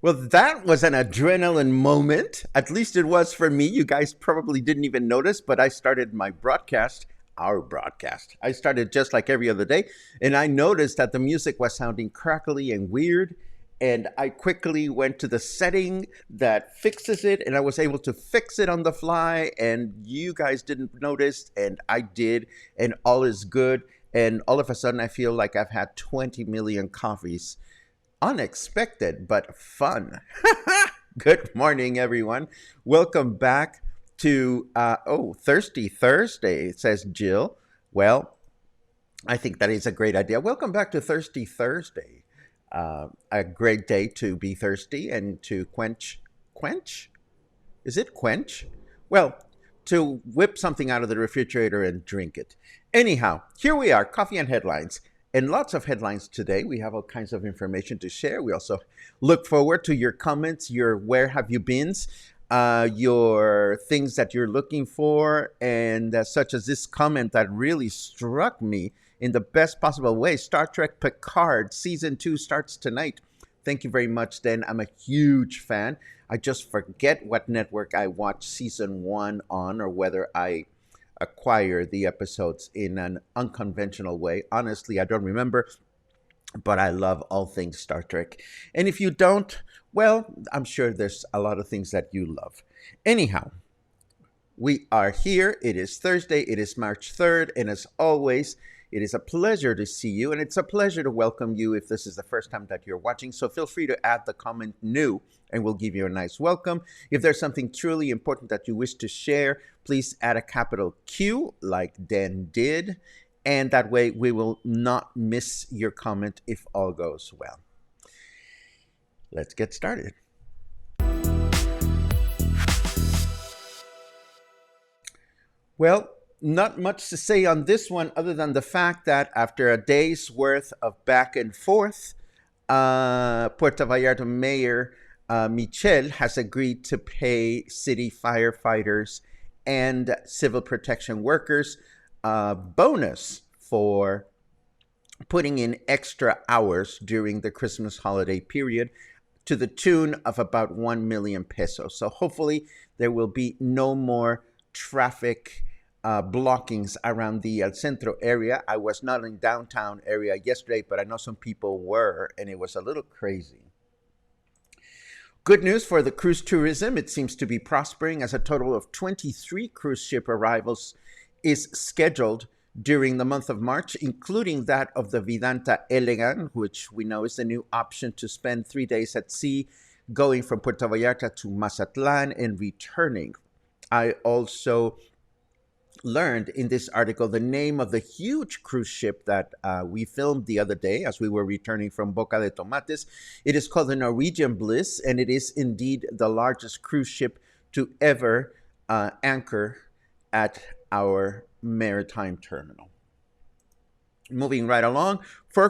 Well, that was an adrenaline moment. At least it was for me. You guys probably didn't even notice, but I started my broadcast, our broadcast. I started just like every other day, and I noticed that the music was sounding crackly and weird. And I quickly went to the setting that fixes it, and I was able to fix it on the fly. And you guys didn't notice, and I did, and all is good. And all of a sudden, I feel like I've had 20 million coffees. Unexpected, but fun. Good morning, everyone. Welcome back to, Thirsty Thursday, says Jill. Well, I think that is a great idea. Welcome back to Thirsty Thursday. A great day to be thirsty and to quench? Is it quench? Well, to whip something out of the refrigerator and drink it. Anyhow, here we are, coffee and headlines. And lots of headlines today. We have all kinds of information to share. We also look forward to your comments, your where have you beens, your things that you're looking for, and such as this comment that really struck me in the best possible way. Star Trek Picard Season 2 starts tonight. Thank you very much, Dan. I'm a huge fan. I just forget what network I watched Season 1 on, or whether I acquire the episodes in an unconventional way. Honestly, I don't remember, but I love all things Star Trek. And if you don't, well, I'm sure there's a lot of things that you love. Anyhow, we are here. It is Thursday. It is March 3rd. And as always, it is a pleasure to see you, and it's a pleasure to welcome you if this is the first time that you're watching. So feel free to add the comment new, and we'll give you a nice welcome. If there's something truly important that you wish to share, please add a capital Q like Dan did, and that way we will not miss your comment if all goes well. Let's get started. Well, not much to say on this one other than the fact that after a day's worth of back and forth, Puerto Vallarta Mayor Michel has agreed to pay city firefighters and civil protection workers a bonus for putting in extra hours during the Christmas holiday period to the tune of about 1 million pesos. So hopefully there will be no more traffic blockings around the El Centro area. I was not in downtown area yesterday, but I know some people were, and it was a little crazy. Good news for the cruise tourism. It seems to be prospering as a total of 23 cruise ship arrivals is scheduled during the month of March, including that of the Vidanta Elegant, which we know is the new option to spend 3 days at sea, going from Puerto Vallarta to Mazatlan and returning. I also learned in this article the name of the huge cruise ship that we filmed the other day as we were returning from Boca de Tomates. It is called the Norwegian Bliss, and it is indeed the largest cruise ship to ever anchor at our maritime terminal. Moving right along, fur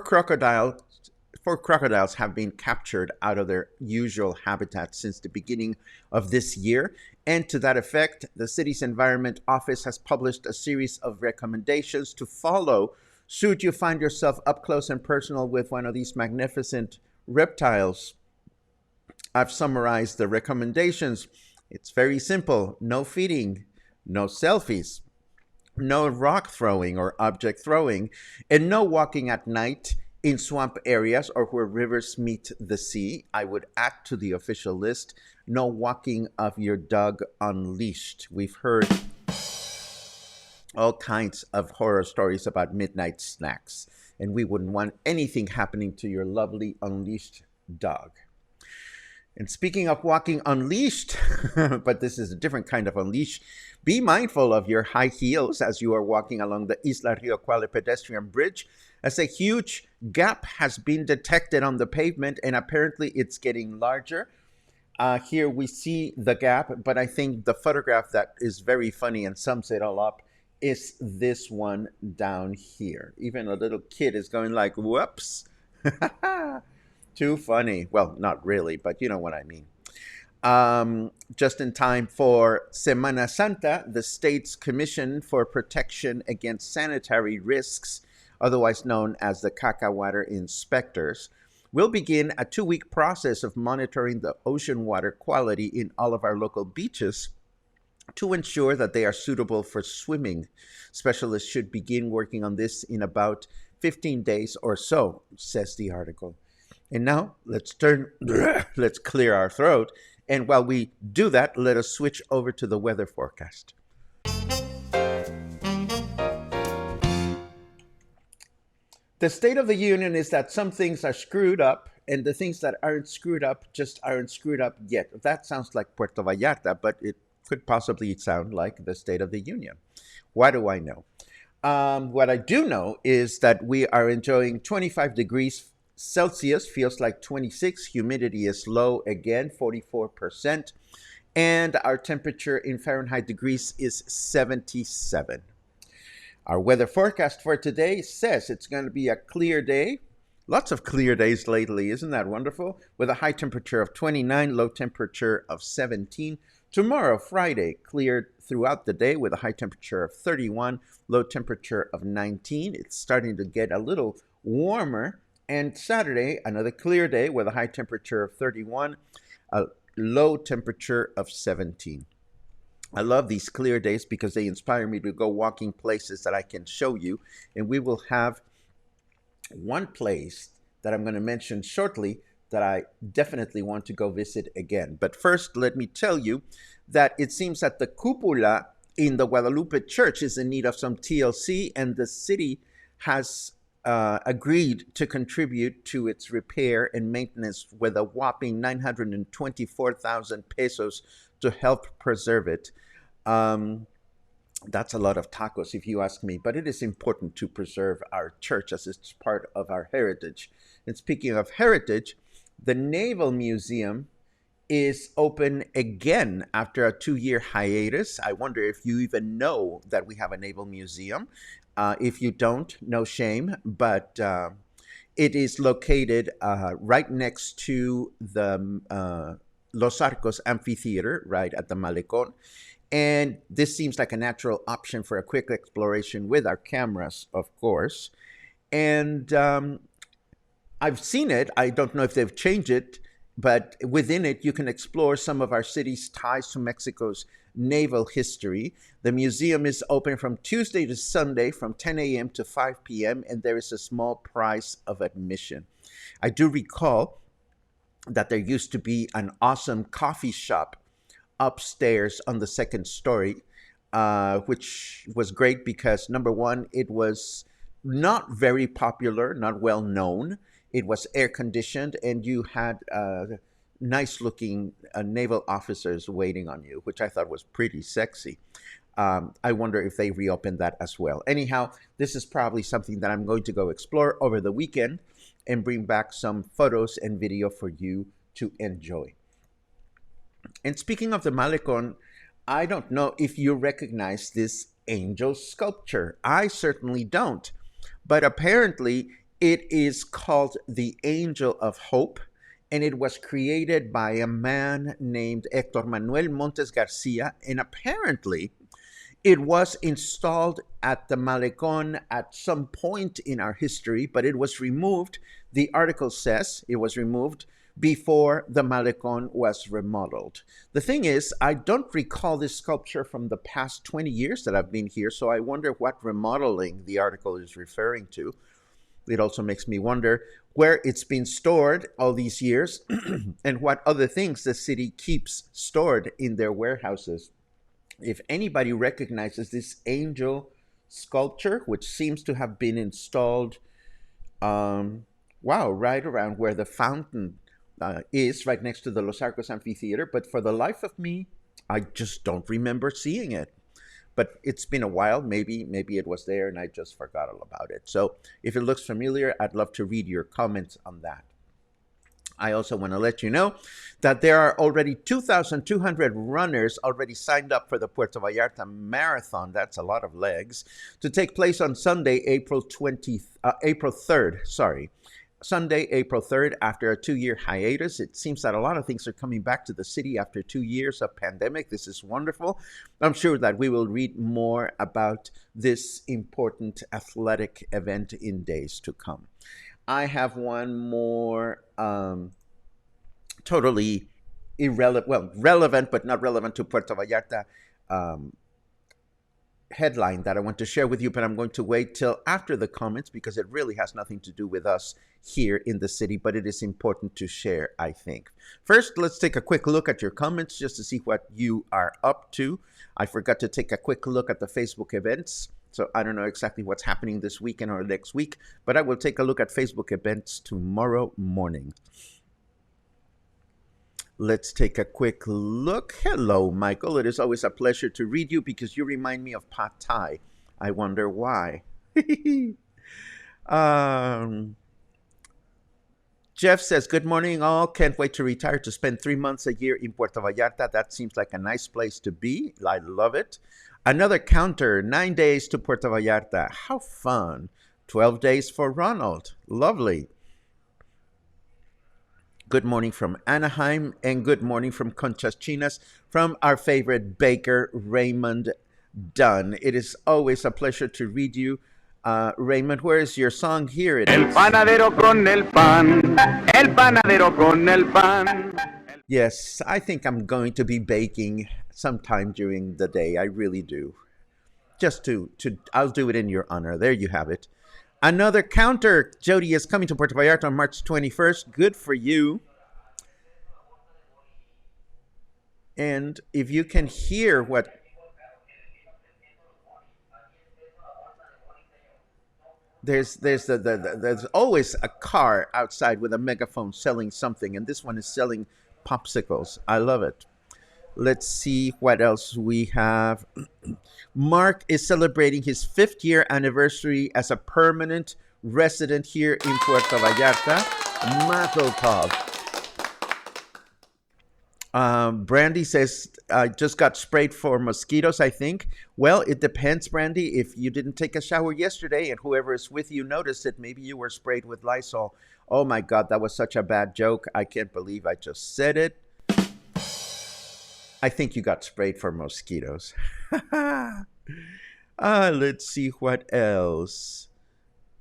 4 crocodiles have been captured out of their usual habitat since the beginning of this year. And to that effect, the city's Environment Office has published a series of recommendations to follow should you find yourself up close and personal with one of these magnificent reptiles. I've summarized the recommendations. It's very simple: no feeding, no selfies, no rock throwing or object throwing, and no walking at night in swamp areas or where rivers meet the sea. I would add to the official list: no walking of your dog unleashed. We've heard all kinds of horror stories about midnight snacks, and we wouldn't want anything happening to your lovely unleashed dog. And speaking of walking unleashed, but this is a different kind of unleash, be mindful of your high heels as you are walking along the Isla Rio Cuale pedestrian bridge, as a huge gap has been detected on the pavement, and apparently it's getting larger. Here we see the gap, but I think the photograph that is very funny and sums it all up is this one down here. Even a little kid is going like, whoops. Too funny. Well, not really, but you know what I mean. Just in time for Semana Santa, the state's Commission for Protection Against Sanitary Risks, otherwise known as the Cacawater Inspectors, will begin a 2-week process of monitoring the ocean water quality in all of our local beaches to ensure that they are suitable for swimming. Specialists should begin working on this in about 15 days or so, says the article. And now let's clear our throat. And while we do that, let us switch over to the weather forecast. The state of the union is that some things are screwed up, and the things that aren't screwed up just aren't screwed up yet. That sounds like Puerto Vallarta, but it could possibly sound like the state of the union. Why do I know? What I do know is that we are enjoying 25 degrees Celsius, feels like 26. Humidity is low again, 44%. And our temperature in Fahrenheit degrees is 77. Our weather forecast for today says it's going to be a clear day. Lots of clear days lately, isn't that wonderful? With a high temperature of 29, low temperature of 17. Tomorrow, Friday, cleared throughout the day with a high temperature of 31, low temperature of 19. It's starting to get a little warmer. And Saturday, another clear day with a high temperature of 31, a low temperature of 17. I love these clear days because they inspire me to go walking places that I can show you. And we will have one place that I'm going to mention shortly that I definitely want to go visit again. But first, let me tell you that it seems that the cupola in the Guadalupe Church is in need of some TLC, and the city has agreed to contribute to its repair and maintenance with a whopping 924,000 pesos to help preserve it. That's a lot of tacos, if you ask me, but it is important to preserve our church as it's part of our heritage. And speaking of heritage, the Naval Museum is open again after a 2-year hiatus. I wonder if you even know that we have a Naval Museum. If you don't, no shame, but it is located right next to the Los Arcos Amphitheater, right at the Malecón. And this seems like a natural option for a quick exploration with our cameras, of course. And I've seen it. I don't know if they've changed it, but within it, you can explore some of our city's ties to Mexico's naval history. The museum is open from Tuesday to Sunday from 10 a.m. to 5 p.m., and there is a small price of admission. I do recall that there used to be an awesome coffee shop upstairs on the second story, which was great because, number one, it was not very popular, not well known. It was air conditioned, and you had nice looking naval officers waiting on you, which I thought was pretty sexy. I wonder if they reopened that as well. Anyhow, this is probably something that I'm going to go explore over the weekend and bring back some photos and video for you to enjoy. And speaking of the Malecón, I don't know if you recognize this angel sculpture. I certainly don't. But apparently It is called The Angel of Hope, and it was created by a man named Hector Manuel Montes Garcia. And apparently, it was installed at the Malecón at some point in our history, but it was removed. The article says it was removed before the Malecón was remodeled. The thing is, I don't recall this sculpture from the past 20 years that I've been here, so I wonder what remodeling the article is referring to. It also makes me wonder where it's been stored all these years and what other things the city keeps stored in their warehouses. If anybody recognizes this angel sculpture, which seems to have been installed, right around where the fountain is, right next to the Los Arcos Amphitheater, but for the life of me, I just don't remember seeing it. But it's been a while. Maybe it was there and I just forgot all about it. So if it looks familiar, I'd love to read your comments on that. I also want to let you know that there are already 2,200 runners already signed up for the Puerto Vallarta Marathon. That's a lot of legs, to take place on Sunday, April 3rd. Sunday, April 3rd, after a 2-year hiatus. It seems that a lot of things are coming back to the city after 2 years of pandemic. This is wonderful. I'm sure that we will read more about this important athletic event in days to come. I have one more totally relevant, but not relevant to Puerto Vallarta headline that I want to share with you, but I'm going to wait till after the comments because it really has nothing to do with us here in the city, but it is important to share, I think. First, let's take a quick look at your comments just to see what you are up to. I forgot to take a quick look at the Facebook events, so I don't know exactly what's happening this weekend or next week, but I will take a look at Facebook events tomorrow morning. Let's take a quick look. Hello, Michael. It is always a pleasure to read you because you remind me of pad thai. I wonder why. Jeff says, good morning, all. Can't wait to retire to spend 3 months a year in Puerto Vallarta. That seems like a nice place to be. I love it. Another counter, 9 days to Puerto Vallarta. How fun. 12 days for Ronald. Lovely. Good morning from Anaheim, and good morning from Conchas Chinas, from our favorite baker, Raymond Dunn. It is always a pleasure to read you. Raymond, where is your song? Here it is. El panadero con el pan, el panadero con el pan. Yes, I think I'm going to be baking sometime during the day. I really do. Just I'll do it in your honor. There you have it. Another counter. Jody is coming to Puerto Vallarta on March 21st. Good for you. And if you can hear what... There's always a car outside with a megaphone selling something, and this one is selling popsicles. I love it. Let's see what else we have. Mark is celebrating his 5th year anniversary as a permanent resident here in Puerto Vallarta. Mazel tov. Brandy says, I just got sprayed for mosquitoes, I think. Well, it depends, Brandy. If you didn't take a shower yesterday and whoever is with you noticed it, maybe you were sprayed with Lysol. Oh my God, that was such a bad joke. I can't believe I just said it. I think you got sprayed for mosquitoes. Let's see what else.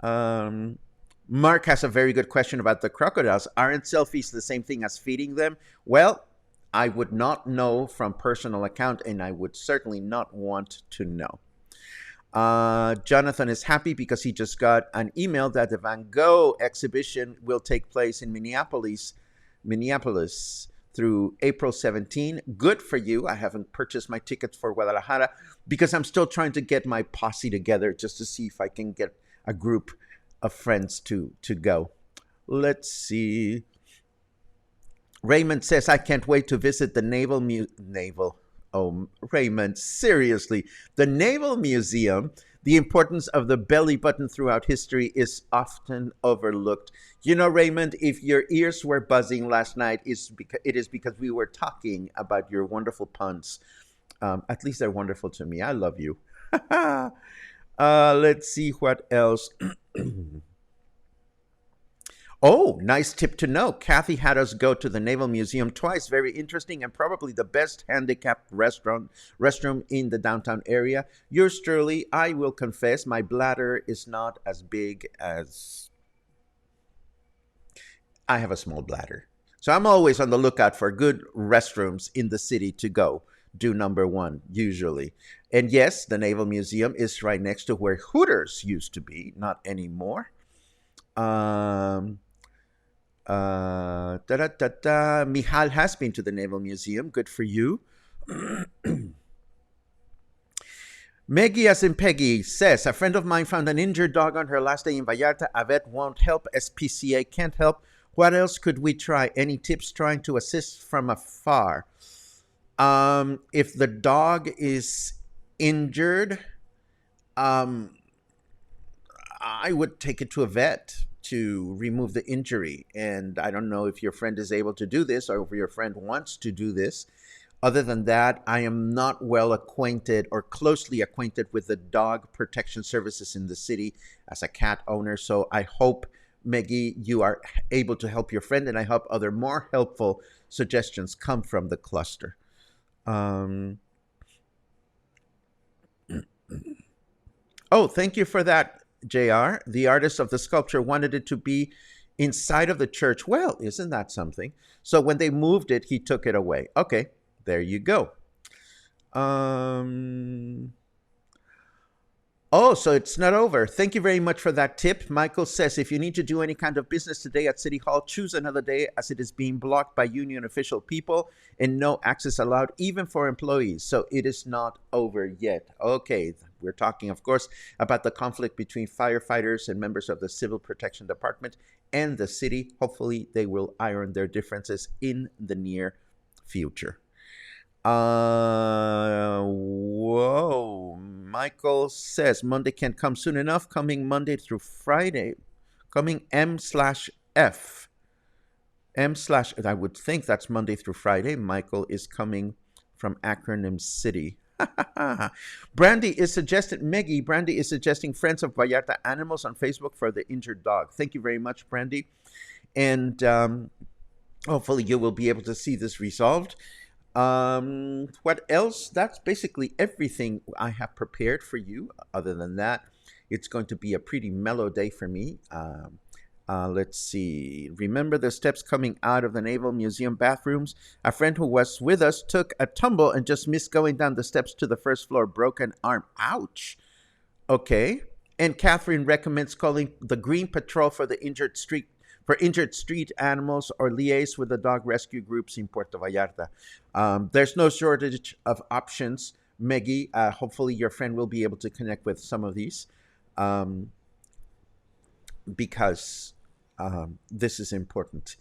Mark has a very good question about the crocodiles. Aren't selfies the same thing as feeding them? Well, I would not know from personal account, and I would certainly not want to know. Jonathan is happy because he just got an email that the Van Gogh exhibition will take place in Minneapolis through April 17. Good for you. I haven't purchased my tickets for Guadalajara because I'm still trying to get my posse together just to see if I can get a group of friends to go. Let's see. Raymond says, I can't wait to visit the Naval. Oh, Raymond, seriously. The Naval Museum. The importance of the belly button throughout history is often overlooked. You know, Raymond, if your ears were buzzing last night, it is because we were talking about your wonderful puns. At least they're wonderful to me. I love you. Let's see what else. Oh, nice tip to know. Kathy had us go to the Naval Museum twice. Very interesting and probably the best handicapped restroom in the downtown area. Yours truly, I will confess, my bladder is not as big as I have a small bladder. So I'm always on the lookout for good restrooms in the city to go do number one, usually. And yes, the Naval Museum is right next to where Hooters used to be, not anymore. Um, da da da da. Michal has been to the Naval Museum. Good for you. Meggie, as in Peggy, says a friend of mine found an injured dog on her last day in Vallarta. A vet won't help. SPCA can't help. What else could we try? Any tips trying to assist from afar? If the dog is injured, um, I would take it to a vet to remove the injury. And I don't know if your friend is able to do this or if your friend wants to do this. Other than that, I am not well acquainted or closely acquainted with the dog protection services in the city as a cat owner. So I hope, Maggie, you are able to help your friend, and I hope other more helpful suggestions come from the cluster. Um, oh, thank you for that, JR. The artist of the sculpture wanted it to be inside of the church. Well, isn't that something? So when they moved it, he took it away. Okay, there you go. Um, oh, so it's not over. Thank you very much for that tip. Michael says if you need to do any kind of business today at City Hall, choose another day as it is being blocked by union official people and no access allowed even for employees. So it is not over yet. Okay, we're talking, of course, about the conflict between firefighters and members of the Civil Protection Department and the city. Hopefully, they will iron their differences in the near future. Whoa. Michael says Monday can't come soon enough. Coming Monday through Friday. Coming M slash F. M slash, I would think that's Monday through Friday. Michael is coming from Acronym City. Brandy is suggested, Meggie, Brandy is suggesting Friends of Vallarta Animals on Facebook for the injured dog. Thank you very much, Brandy. And hopefully you will be able to see this resolved. What else? That's basically everything I have prepared for you. Other than that, it's going to be a pretty mellow day for me. Let's see. Remember the steps coming out of the Naval Museum bathrooms? A friend who was with us took a tumble and just missed going down the steps to the first floor. Broken arm. Ouch. Okay. And Catherine recommends calling the Green Patrol for the injured street animals or liaise with the dog rescue groups in Puerto Vallarta. There's no shortage of options, Meggie. Hopefully your friend will be able to connect with some of these because this is important.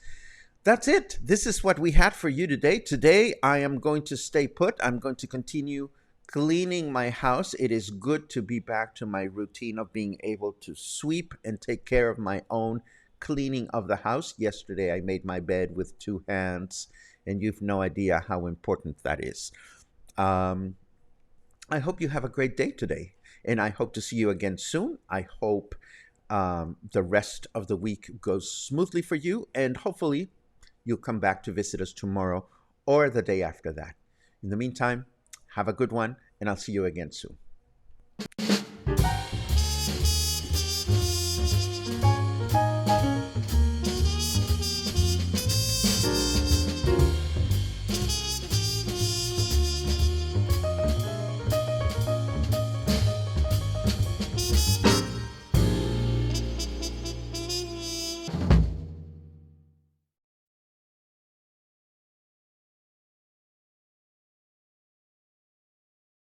That's it. This is what we had for you today. Today, I am going to stay put. I'm going to continue cleaning my house. It is good to be back to my routine of being able to sweep and take care of my own cleaning of the house. Yesterday, I made my bed with two hands, and you've no idea how important that is. I hope you have a great day today, and I hope to see you again soon. I hope the rest of the week goes smoothly for you, and hopefully you'll come back to visit us tomorrow or the day after that. In the meantime, have a good one, and I'll see you again soon.